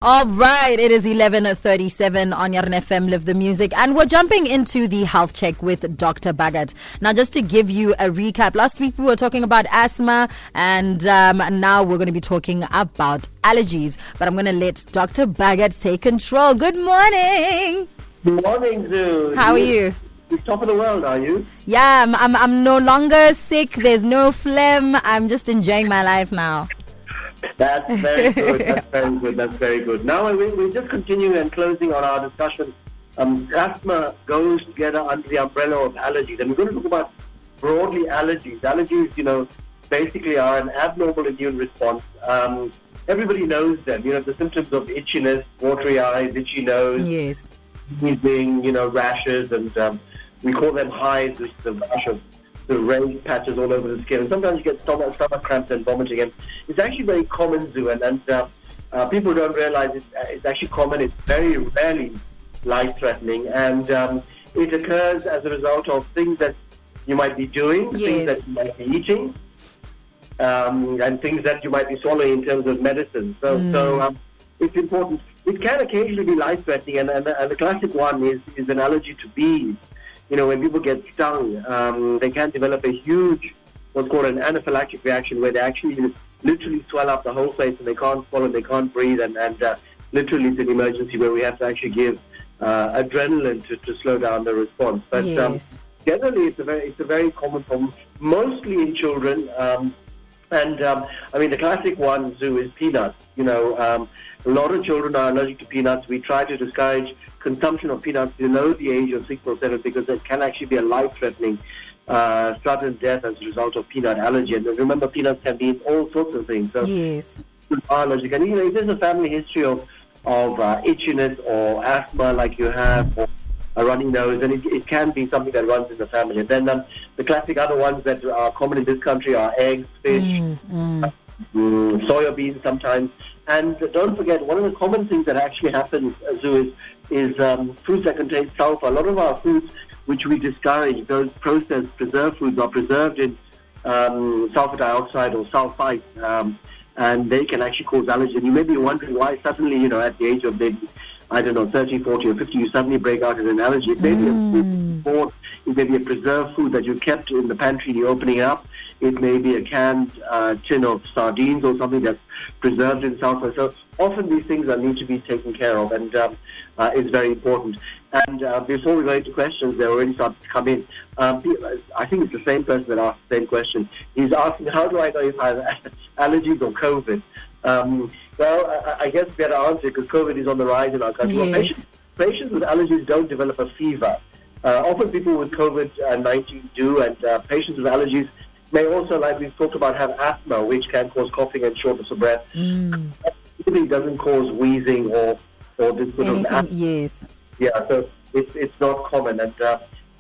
All right, it is 11:37 on Yarn FM Live the Music, and we're jumping into the health check with Dr. Bhagat. Now, just to give you a recap, last week we were talking about asthma, and now we're going to be talking about allergies. But I'm going to let Dr. Bhagat take control. Good morning. Good morning, Zoo. How are you? You're top of the world, are you? Yeah, I'm no longer sick. There's no phlegm. I'm just enjoying my life now. That's very good. That's very good. Now we're just continuing and closing on our discussion. Asthma goes together under the umbrella of allergies, and we're going to talk about broadly allergies. Allergies, basically are an abnormal immune response. Everybody knows them. The symptoms of itchiness, watery eyes, itchy nose, Yes. sneezing, rashes, and we call them hives, which is a rash of the raised patches all over the skin. And sometimes you get stomach cramps and vomiting. And it's actually very common, Zoo, and people don't realize it's actually common. It's very rarely life-threatening. And it occurs as a result of things that you might be doing, Yes. things that you might be eating, and things that you might be swallowing in terms of medicine. So it's important. It can occasionally be life-threatening, and the classic one is an allergy to bees. When people get stung, they can develop a huge, what's called an anaphylactic reaction, where they actually literally swell up the whole face and they can't swallow, they can't breathe, and literally it's an emergency where we have to actually give adrenaline to slow down the response. But Yes. generally, it's a very common problem, mostly in children. The classic one, Zoo, is peanuts. A lot of children are allergic to peanuts. We try to discourage consumption of peanuts below the age of 6 or 7 because it can actually be a life-threatening sudden death as a result of peanut allergy. And remember, peanuts can be in all sorts of things. So Yes. people are allergic. And if there's a family history of itchiness or asthma like you have, or a running nose, and it can be something that runs in the family. And then the classic other ones that are common in this country are eggs, fish, soya beans sometimes. And don't forget, one of the common things that actually happens, Zoo, is foods that contain sulfur. A lot of our foods, which we discourage, those processed preserved foods, are preserved in sulfur dioxide or sulfite, and they can actually cause allergy. And you may be wondering why suddenly, at the age of maybe, 30, 40 or 50, you suddenly break out in an allergy. It may be a food, or it may be a preserved food that you kept in the pantry and you're opening it up. It may be a canned tin of sardines or something that's preserved in sulfur. So often these things need to be taken care of, and it's very important. And before we go into questions, they already started to come in. I think it's the same person that asked the same question. He's asking, how do I know if I have allergies or COVID? Well, I guess we had to answer because COVID is on the rise in our country. Yes. Well, patients with allergies don't develop a fever. Often people with COVID-19 do, and patients with allergies may also, like we've talked about, have asthma, which can cause coughing and shortness of breath. It doesn't cause wheezing or this sort of asthma. Yes. Yeah, so it's not common. And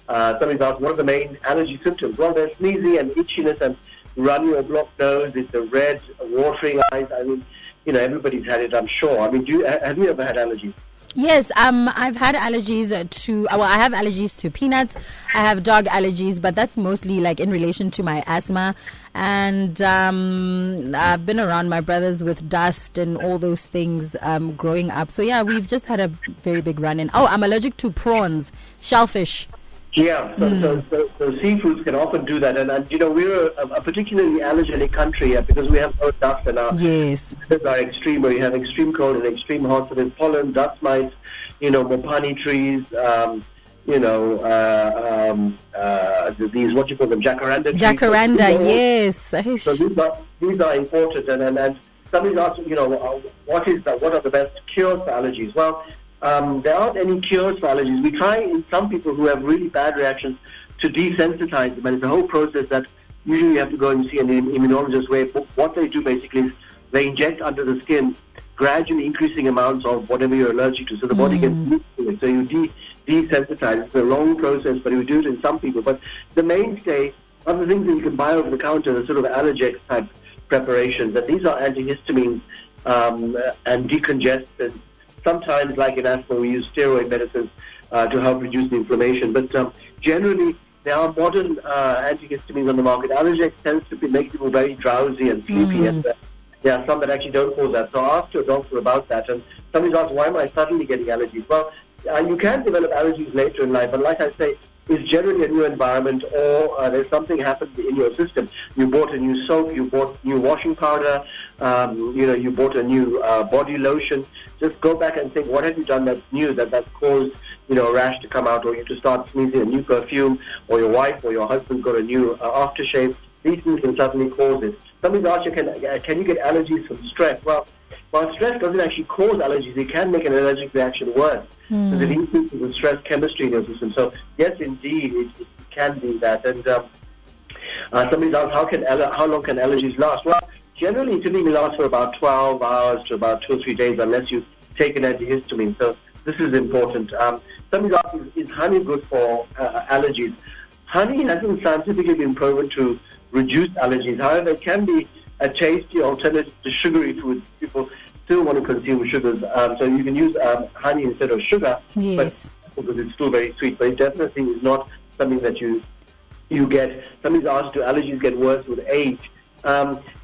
somebody's asked, what are the main allergy symptoms? Well, there's sneezing and itchiness and runny or blocked nose. It's the red, watering eyes. Everybody's had it, I'm sure. Have you ever had allergies? Yes, I've had allergies I have allergies to peanuts. I have dog allergies, but that's mostly like in relation to my asthma. And I've been around my brothers with dust and all those things growing up. So yeah, we've just had a very big run-in. Oh, I'm allergic to prawns, shellfish. Yeah, so seafoods can often do that. And we're a particularly allergenic country because we have no dust, and our Yes. winters are extreme, where you have extreme cold and extreme hot. So there's pollen, dust mites, mopani trees, these, what you call them, jacaranda trees. Jacaranda, yes. So these are important. And somebody's asking, what are the best cures for allergies? Well, there aren't any cures for allergies. We try in some people who have really bad reactions to desensitize them, and it's a whole process that usually you have to go and see an immunologist, where what they do basically is they inject under the skin gradually increasing amounts of whatever you're allergic to, so the body gets used to it. So you desensitize. It's a long process, but we do it in some people. But the mainstay are the things that you can buy over the counter, the sort of Allergex type preparations, and these are antihistamines and decongestants. Sometimes, like in asthma, we use steroid medicines to help reduce the inflammation. But generally, there are modern antihistamines on the market. Allergex tends to make people very drowsy and sleepy, and there are some that actually don't cause that. So ask your doctor about that. And somebody's asked, why am I suddenly getting allergies? Well, you can develop allergies later in life, but like I say, it's generally a new environment, or there's something happened in your system. You bought a new soap, you bought new washing powder, you bought a new body lotion. Just go back and think, what have you done that's new, that's caused a rash to come out, or you to start sneezing a new perfume, or your wife or your husband got a new aftershave. These things can suddenly cause it. Somebody's asked you, can you get allergies from stress? Well, while stress doesn't actually cause allergies, it can make an allergic reaction worse. Because it increases the stress chemistry in your system. So, yes, indeed, it can do that. And somebody's asked, how long can allergies last? Well, generally, it typically lasts for about 12 hours to about 2 or 3 days, unless you take an antihistamine. So, this is important. Somebody's asked, is honey good for allergies? Honey hasn't scientifically been proven to reduce allergies. However, it can be a tasty alternative to sugary foods. People still want to consume sugars, so you can use honey instead of sugar. Yes. But because it's still very sweet, but it definitely is not something that you get. Somebody's asked, do allergies get worse with age?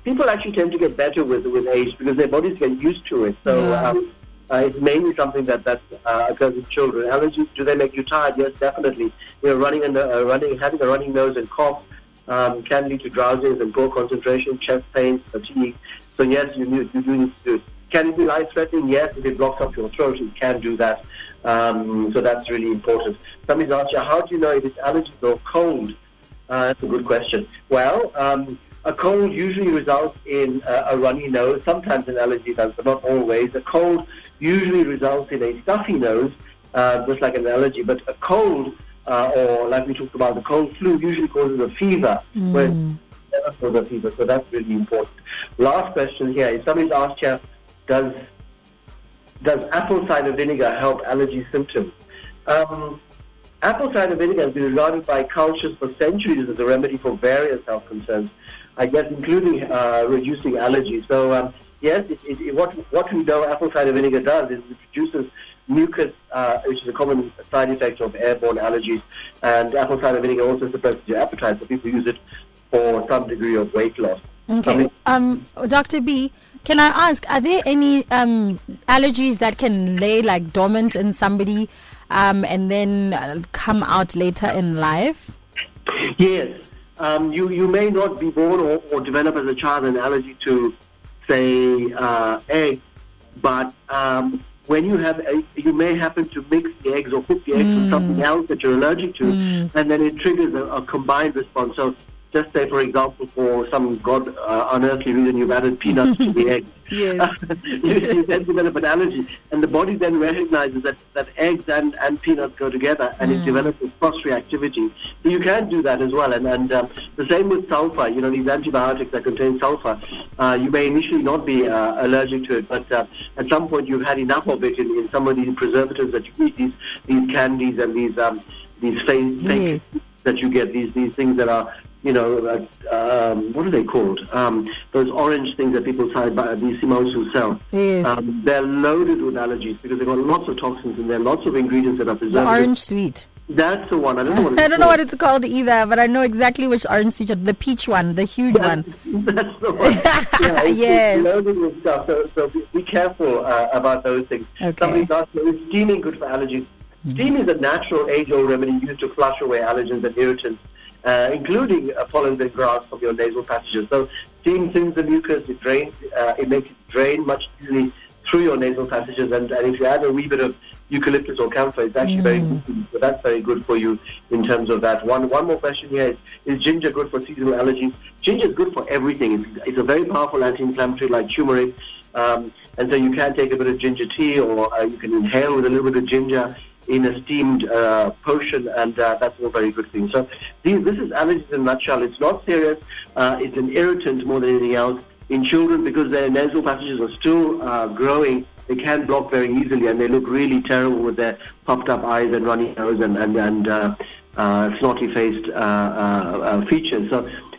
People actually tend to get better with age because their bodies get used to it. So it's mainly something that occurs in children. Allergies, do they make you tired? Yes, definitely. Having a running nose and cough can lead to drowsiness and poor concentration, chest pain, fatigue. So yes, you do need to do it. Can it be life-threatening? Yes, if it blocks up your throat, it can do that. So that's really important. Somebody's asked you, how do you know if it's allergies or cold? That's a good question. Well, a cold usually results in a runny nose, sometimes an allergy does, but not always. A cold usually results in a stuffy nose, just like an allergy, but a cold, or like we talked about, the cold flu usually causes a fever, whereas it never causes a fever, so that's really important. Last question here is, somebody's asked here, does apple cider vinegar help allergy symptoms? Apple cider vinegar has been regarded by cultures for centuries as a remedy for various health concerns, I guess, including reducing allergies. So, yes, what we know apple cider vinegar does is it reduces mucus, which is a common side effect of airborne allergies. And apple cider vinegar also suppresses your appetite, so people use it for some degree of weight loss. Okay. Dr. B, can I ask, are there any allergies that can lay like dormant in somebody and then come out later in life? Yes. You may not be born or develop as a child an allergy to, say, eggs, but when you have you may happen to mix the eggs or cook the eggs with something else that you're allergic to, and then it triggers a combined response. So just say, for example, for some unearthly reason, you've added peanuts to the eggs. Yes. You then develop an allergy, and the body then recognizes that eggs and peanuts go together, and it develops a cross-reactivity. So you can do that as well. And the same with sulfur. These antibiotics that contain sulfur, you may initially not be allergic to it, but at some point you've had enough of it in some of these preservatives that you eat, these candies and these fake that you get, these things that are, what are they called? Those orange things that people buy, these Simos who sell. Yes. They're loaded with allergies because they've got lots of toxins in there, lots of ingredients that are preserved. The orange sweet. That's the one. I don't know what it's I don't know what it's called either, but I know exactly which orange sweet. The peach one, the huge one. That's the one. Yeah, yes. It's loaded with stuff, so be careful about those things. Okay. Somebody's asked, is steaming good for allergies? Steam is a natural age-old remedy used to flush away allergens and irritants, including pollens and grass from your nasal passages. So steam thins the mucus, it makes it drain much easily through your nasal passages, and if you add a wee bit of eucalyptus or camphor, it's actually very good. So that's very good for you in terms of that. One more question here is ginger good for seasonal allergies? Ginger is good for everything. It's a very powerful anti-inflammatory like turmeric, and so you can take a bit of ginger tea, or you can inhale with a little bit of ginger in a steamed potion, and that's all very good things. So this is allergies in a nutshell. It's not serious. It's an irritant more than anything else. In children, because their nasal passages are still growing, they can block very easily, and they look really terrible with their puffed up eyes and runny nose and snotty-faced features.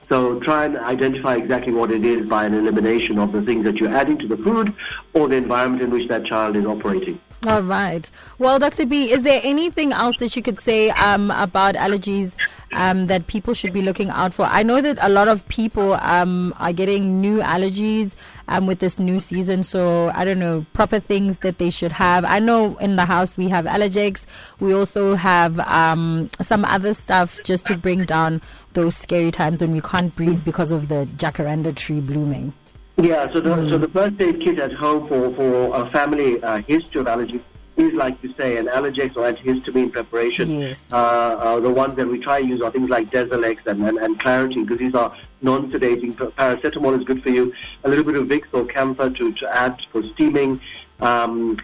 So try and identify exactly what it is by an elimination of the things that you're adding to the food or the environment in which that child is operating. All right. Well, Dr. B, is there anything else that you could say about allergies that people should be looking out for? I know that a lot of people are getting new allergies with this new season. So, I don't know, proper things that they should have. I know in the house we have Allergies. We also have some other stuff just to bring down those scary times when we can't breathe because of the jacaranda tree blooming. Yeah, so the first aid kit at home for a family history of allergies is, like you say, an Allergex or antihistamine preparation. Yes. The ones that we try to use are things like Desalex and Claritin, because these are non-sedating. Paracetamol is good for you. A little bit of Vicks or camphor to add for steaming. And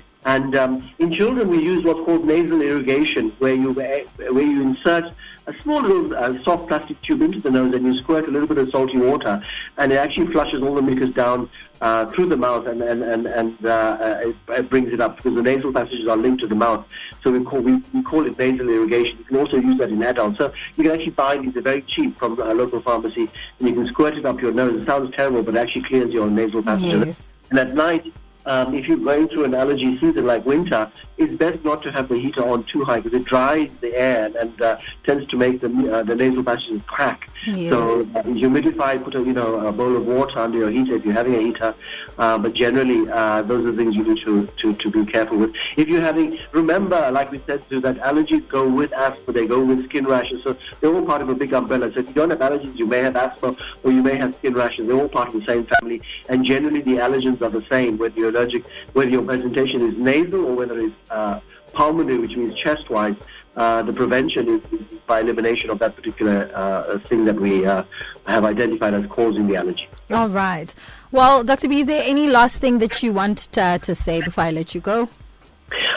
in children, we use what's called nasal irrigation, where you insert a small little soft plastic tube into the nose and you squirt a little bit of salty water, and it actually flushes all the mucus down through the mouth and it brings it up, because the nasal passages are linked to the mouth. So we call it nasal irrigation. You can also use that in adults. So you can actually buy these. They're very cheap from a local pharmacy, and you can squirt it up your nose. It sounds terrible, but it actually clears your nasal passages. Yes. And at night, if you're going through an allergy season like winter, it's best not to have the heater on too high, because it dries the air and tends to make the nasal passages crack. Yes. So humidify, put a bowl of water under your heater if you're having a heater. But generally, those are things you need to be careful with. If you're remember, like we said, too, that allergies go with asthma, they go with skin rashes. So they're all part of a big umbrella. So if you don't have allergies, you may have asthma or you may have skin rashes. They're all part of the same family. And generally, the allergens are the same, whether you're allergic, whether your presentation is nasal or whether it's pulmonary, which means chest-wise. The prevention is by elimination of that particular thing that we have identified as causing the allergy. All right. Well, Dr. B, is there any last thing that you want to say before I let you go?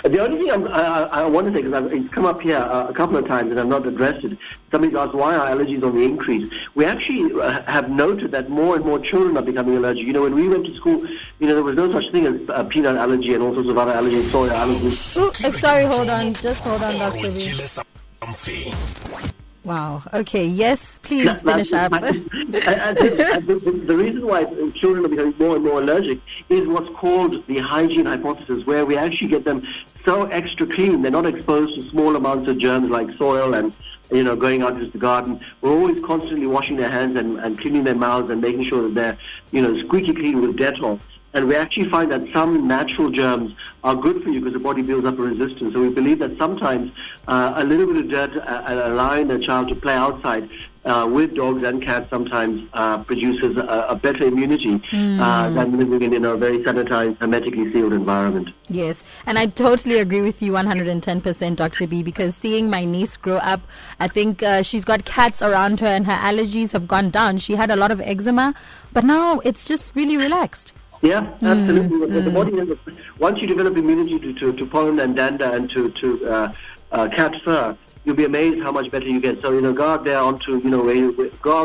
The only thing I want to say, because it's come up here a couple of times and I've not addressed it, somebody's asked why are allergies on the increase. We actually have noted that more and more children are becoming allergic. When we went to school, there was no such thing as peanut allergy and all sorts of other allergies, soy allergies. Sorry, hold on. Just hold on, Dr. B. Wow. Okay. Yes. Please finish up. The reason why children are becoming more and more allergic is what's called the hygiene hypothesis, where we actually get them so extra clean. They're not exposed to small amounts of germs like soil and going out into the garden. We're always constantly washing their hands and cleaning their mouths and making sure that they're squeaky clean with Dettol. And we actually find that some natural germs are good for you because the body builds up a resistance. So we believe that sometimes a little bit of dirt and allowing the child to play outside with dogs and cats sometimes produces a better immunity than living in a very sanitized, hermetically sealed environment. Yes, and I totally agree with you 110%, Dr. B, because seeing my niece grow up, I think she's got cats around her and her allergies have gone down. She had a lot of eczema, but now it's just really relaxed. Yeah, absolutely. The body has once you develop immunity to pollen and dander and to cat fur, you'll be amazed how much better you get. So go out there go out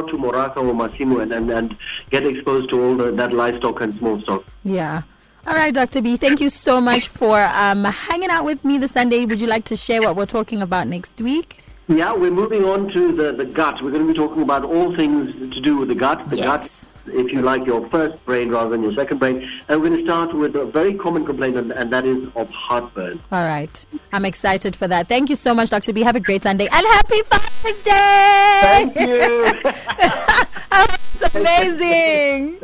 to Moraka or Massimo and get exposed to all that livestock and small stock. Yeah. All right, Dr. B, thank you so much for hanging out with me this Sunday. Would you like to share what we're talking about next week? Yeah, we're moving on to the gut. We're going to be talking about all things to do with the gut. The gut, if you like, your first brain rather than your second brain. And we're going to start with a very common complaint, and that is of heartburn. All right. I'm excited for that. Thank you so much, Dr. B. Have a great Sunday. And happy Father's Day! Thank you. It's amazing.